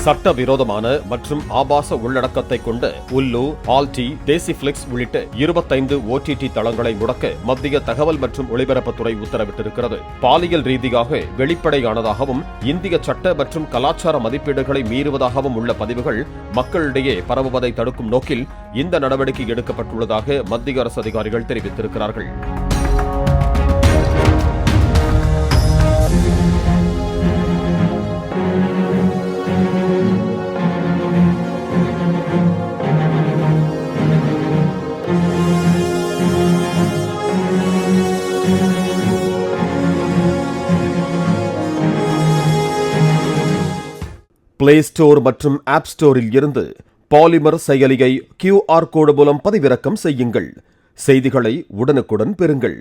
சட்டவிரோதமான மற்றும் ஆபாச உள்ளடக்கத்தை கொண்ட உள்ளு, ஆல்டி, டேசிஃபிளிக்ஸ் உள்ளிட்ட 25 OTT தளங்களை முடக்க மத்திய தகவல் மற்றும் ஒலிபரப்புத்துறை உத்தரவிட்டிருக்கிறது. பாலியல் ரீதியாக வெளிப்படையானதாகவும் இந்திய சட்ட மற்றும் கலாச்சார மதிப்பீடுகளை மீறுவதாகவும் உள்ள பதிவுகள் மக்களிடையே பரவுவதை தடுக்கும் நோக்கில் இந்த நடவடிக்கை எடுக்கப்பட்டுள்ளதாக மத்திய அரசு அதிகாரிகள் தெரிவித்திருக்கிறார்கள். பிளே ஸ்டோர் மற்றும் ஆப் ஸ்டோரில் இருந்து பாலிமர் செயலியை QR கோடு மூலம் பதிவிறக்கம் செய்யுங்கள். செய்திகளை உடனுக்குடன் பெறுங்கள்.